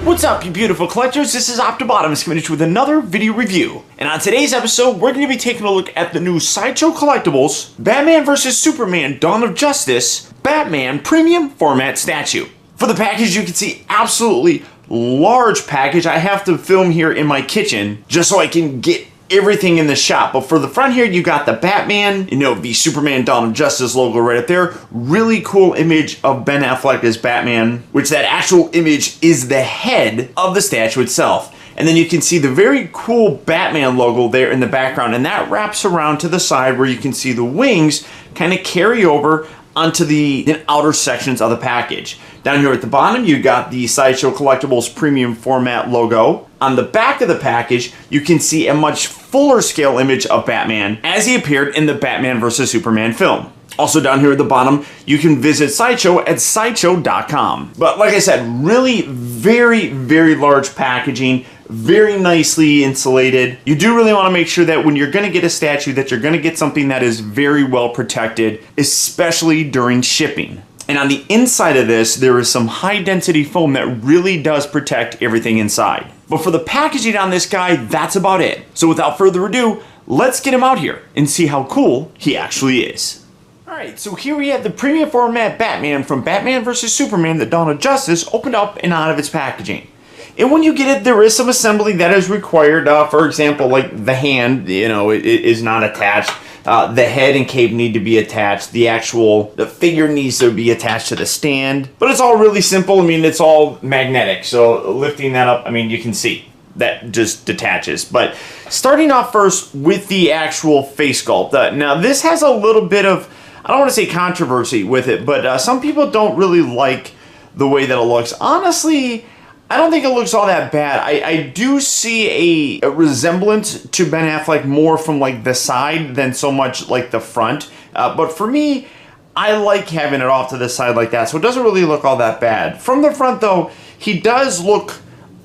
What's up, you beautiful collectors? This is Optibotimus coming at you with another video review. And on today's episode, we're going to be taking a look at the new Sideshow Collectibles Batman vs. Superman Dawn of Justice Batman Premium Format Statue. For the package, you can see absolutely large package. I have to film here in my kitchen just so I can get everything in the shop. But for the front here, you got the Batman, the Superman Dawn of Justice logo right up there. Really cool image of Ben Affleck as Batman, which that actual image is the head of the statue itself. And then you can see the very cool Batman logo there in the background, and that wraps around to the side where you can see the wings kind of carry over onto the outer sections of the package. Down here at the bottom, you got the Sideshow Collectibles Premium Format logo. On the back of the package, you can see a much fuller scale image of Batman as he appeared in the Batman vs. Superman film. Also down here at the bottom, you can visit Sideshow at sideshow.com. But like I said, really very, very large packaging, very nicely insulated. You do really want to make sure that when you're going to get a statue that you're going to get something that is very well protected, especially during shipping. And on the inside of this, there is some high density foam that really does protect everything inside. But for the packaging on this guy, that's about it. So without further ado, let's get him out here and see how cool he actually is. Alright, so here we have the premium format Batman from Batman vs. Superman, the Dawn of Justice, opened up and out of its packaging. And when you get it, there is some assembly that is required. For example, like the hand, it is not attached. The head and cape need to be attached. The figure needs to be attached to the stand. But it's all really simple. It's all magnetic. So lifting that up, you can see that just detaches. But starting off first with the actual face sculpt. Now this has a little bit of, I don't want to say controversy with it, but some people don't really like the way that it looks. Honestly, I don't think it looks all that bad. I do see a resemblance to Ben Affleck more from like the side than so much like the front. But for me, I like having it off to the side like that, so it doesn't really look all that bad. From the front though, he does look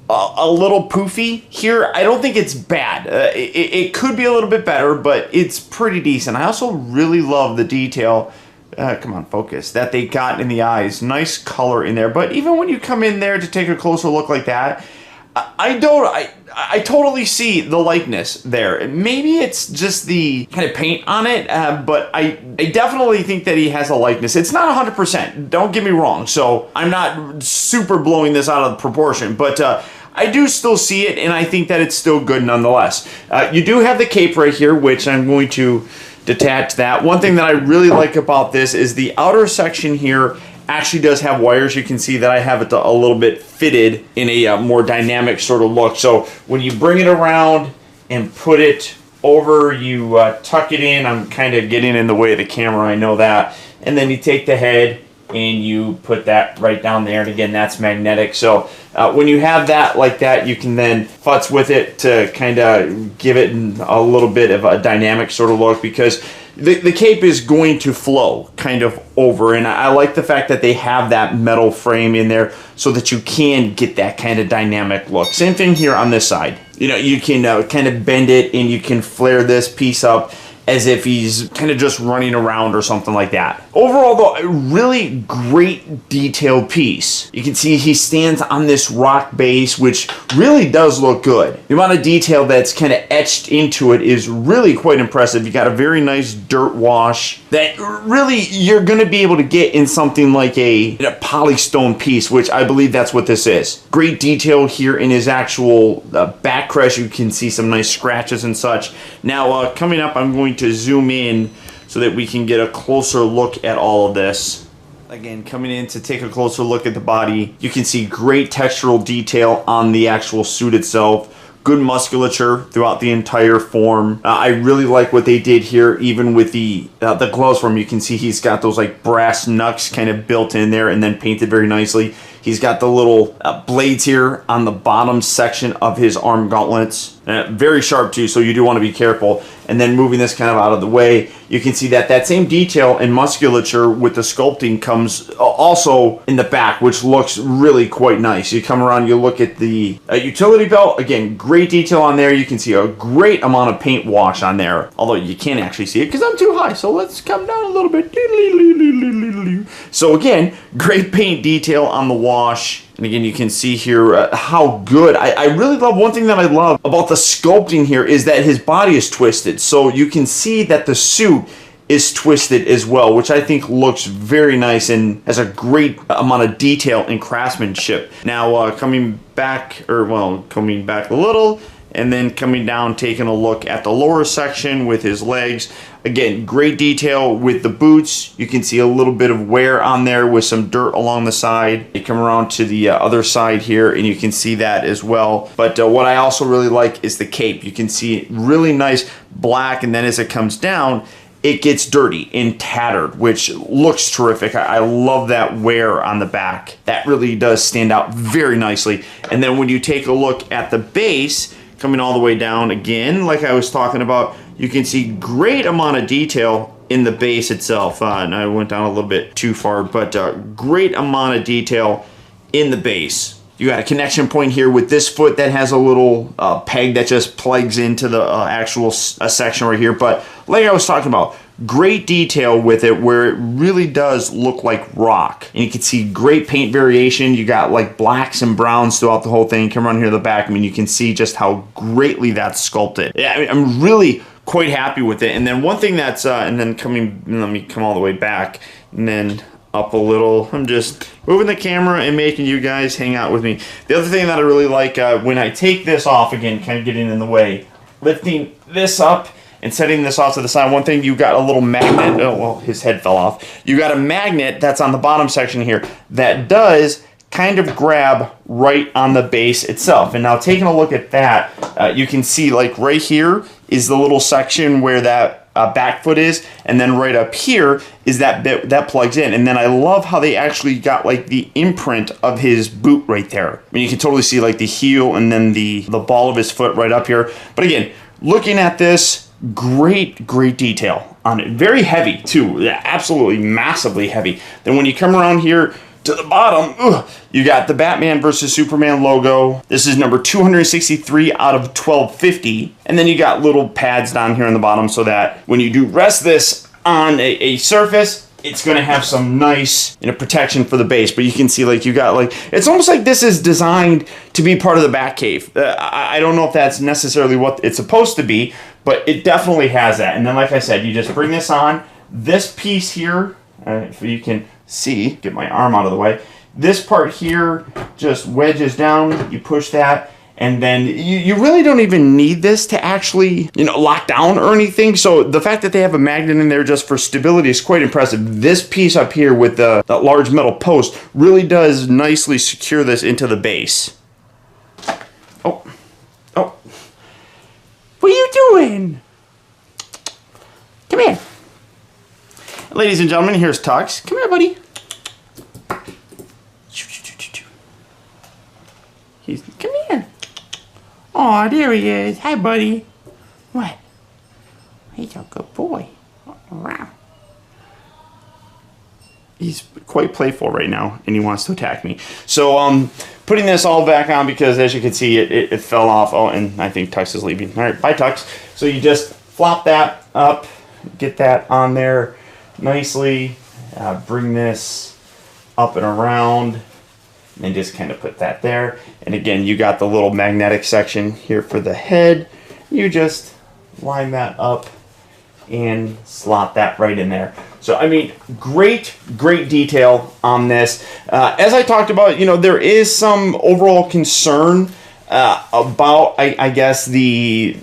a little poofy here. I don't think it's bad. It could be a little bit better, but it's pretty decent. I also really love the detail. Come on, focus. That they got in the eyes. Nice color in there. But even when you come in there to take a closer look like that, I totally see the likeness there. Maybe it's just the kind of paint on it, but I definitely think that he has a likeness. It's not 100%. Don't get me wrong. So I'm not super blowing this out of proportion, but I do still see it, and I think that it's still good nonetheless. You do have the cape right here, which I'm going to detach that. One thing that I really like about this is the outer section here actually does have wires. You can see that I have it a little bit fitted in a more dynamic sort of look. So when you bring it around and put it over, you tuck it in. I'm kind of getting in the way of the camera, I know that. And then you take the head and you put that right down there, and again, that's magnetic. So when you have that like that, you can then futz with it to kind of give it a little bit of a dynamic sort of look, because the cape is going to flow kind of over, and I like the fact that they have that metal frame in there so that you can get that kind of dynamic look. Same thing here on this side. You can kind of bend it, and you can flare this piece up as if he's kind of just running around or something like that. Overall though, a really great detailed piece. You can see he stands on this rock base, which really does look good. The amount of detail that's kind of etched into it is really quite impressive. You got a very nice dirt wash that really you're going to be able to get in something like a polystone piece, which I believe that's what this is. Great detail here in his actual back crest. You can see some nice scratches and such. Now coming up, I'm going to zoom in so that we can get a closer look at all of this. Again, coming in to take a closer look at the body, you can see great textural detail on the actual suit itself. Good musculature throughout the entire form. I really like what they did here, even with the gloves form. You can see he's got those like brass knucks kind of built in there and then painted very nicely. He's got the little blades here on the bottom section of his arm gauntlets. Very sharp too, so you do want to be careful. And then moving this kind of out of the way, you can see that that same detail and musculature with the sculpting comes also in the back, which looks really quite nice. You come around, you look at the utility belt. Again, great detail on there. You can see a great amount of paint wash on there, although you can't actually see it because I'm too high. So let's come down a little bit. So again, great paint detail on the wash. And again, you can see here how good. I really love, one thing that I love about the sculpting here is that his body is twisted. So you can see that the suit is twisted as well, which I think looks very nice and has a great amount of detail and craftsmanship. Now coming back a little, and then coming down, taking a look at the lower section with his legs. Again, great detail with the boots. You can see a little bit of wear on there with some dirt along the side. You come around to the other side here and you can see that as well. But what I also really like is the cape. You can see really nice black, and then as it comes down, it gets dirty and tattered, which looks terrific. I love that wear on the back. That really does stand out very nicely. And then when you take a look at the base, coming all the way down again, like I was talking about, you can see great amount of detail in the base itself. And I went down a little bit too far, but great amount of detail in the base. You got a connection point here with this foot that has a little peg that just plugs into the actual section right here. But like I was talking about, great detail with it where it really does look like rock. And you can see great paint variation. You got like blacks and browns throughout the whole thing. Come around here to the back. I mean, you can see just how greatly that's sculpted. Yeah, I mean, I'm really quite happy with it. And then one thing that's, and then let me come all the way back and then up a little. I'm just moving the camera and making you guys hang out with me. The other thing that I really like when I take this off, again, kind of getting in the way, lifting this up and setting this off to the side. One thing, you got a little magnet. Oh, well, his head fell off. You got a magnet that's on the bottom section here that does kind of grab right on the base itself. And now taking a look at that, you can see like right here is the little section where that back foot is, and then right up here is that bit that plugs in. And then I love how they actually got like the imprint of his boot right there. I mean, you can totally see like the heel and then the ball of his foot right up here. But again, looking at this, great detail on it. Very heavy too. Yeah, absolutely massively heavy. Then when you come around here to the bottom, you got the Batman versus Superman logo. This is number 263 out of 1250. And then you got little pads down here on the bottom so that when you do rest this on a surface, it's going to have some nice protection for the base. But you can see like you got like, it's almost like this is designed to be part of the Batcave. I don't know if that's necessarily what it's supposed to be, but it definitely has that. And then like I said, you just bring this on. This piece here, if you can see, get my arm out of the way, this part here just wedges down, you push that, and then you really don't even need this to actually lock down or anything. So the fact that they have a magnet in there just for stability is quite impressive. This piece up here with that large metal post really does nicely secure this into the base. Oh, what are you doing? Come here. Ladies and gentlemen, here's Tux. Come here, buddy. Come here. Oh, there he is. Hi, buddy. What? He's a good boy. Wow. He's quite playful right now, and he wants to attack me. So, putting this all back on because, as you can see, it fell off. Oh, and I think Tux is leaving. All right, bye, Tux. So you just flop that up, get that on there nicely, bring this up and around, and just kind of put that there. And again, you got the little magnetic section here for the head. You just line that up and slot that right in there. So, I mean, great detail on this. As I talked about, there is some overall concern about, I guess, the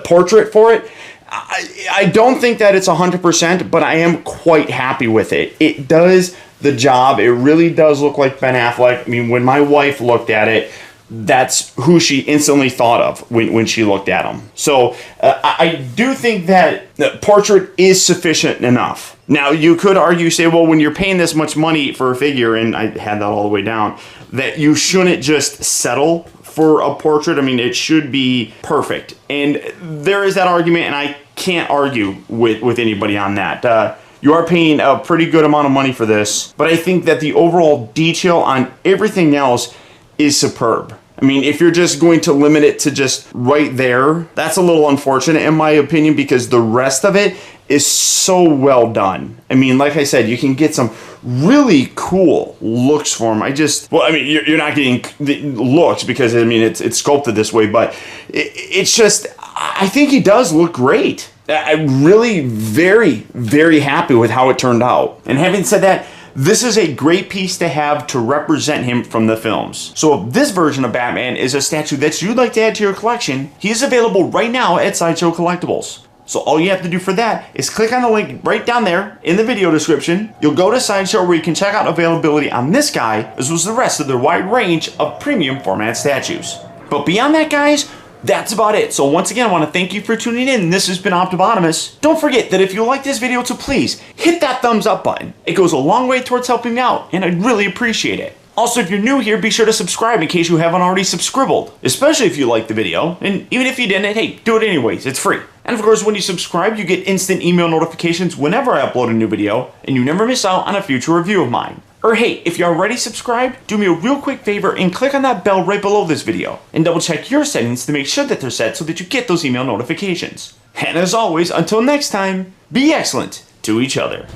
portrait for it. I don't think that it's 100%, but I am quite happy with it. It does the job. It really does look like Ben Affleck. I mean, when my wife looked at it, that's who she instantly thought of when she looked at him. So I do think that the portrait is sufficient enough. Now, you could argue, say, well, when you're paying this much money for a figure, and I had that all the way down, that you shouldn't just settle for a portrait. I mean, it should be perfect. And there is that argument, and I can't argue with anybody on that. You are paying a pretty good amount of money for this, but I think that the overall detail on everything else is superb. I mean, if you're just going to limit it to just right there, that's a little unfortunate in my opinion, because the rest of it is so well done. I mean, like I said, you can get some really cool looks for him. You're not getting the looks because, I mean, it's sculpted this way, but it's just, I think he does look great. I'm really very, very happy with how it turned out. And having said that, this is a great piece to have to represent him from the films. So if this version of Batman is a statue that you'd like to add to your collection, he is available right now at Sideshow Collectibles. So all you have to do for that is click on the link right down there in the video description. You'll go to Sideshow where you can check out availability on this guy, as well as the rest of their wide range of premium format statues. But beyond that, guys, that's about it. So once again, I want to thank you for tuning in. This has been Optibotimus. Don't forget that if you like this video, to please hit that thumbs up button. It goes a long way towards helping me out, and I'd really appreciate it. Also, if you're new here, be sure to subscribe in case you haven't already subscribed, especially if you liked the video. And even if you didn't, hey, do it anyways, it's free. And of course, when you subscribe, you get instant email notifications whenever I upload a new video, and you never miss out on a future review of mine. Or hey, if you're already subscribed, do me a real quick favor and click on that bell right below this video, and double check your settings to make sure that they're set so that you get those email notifications. And as always, until next time, be excellent to each other.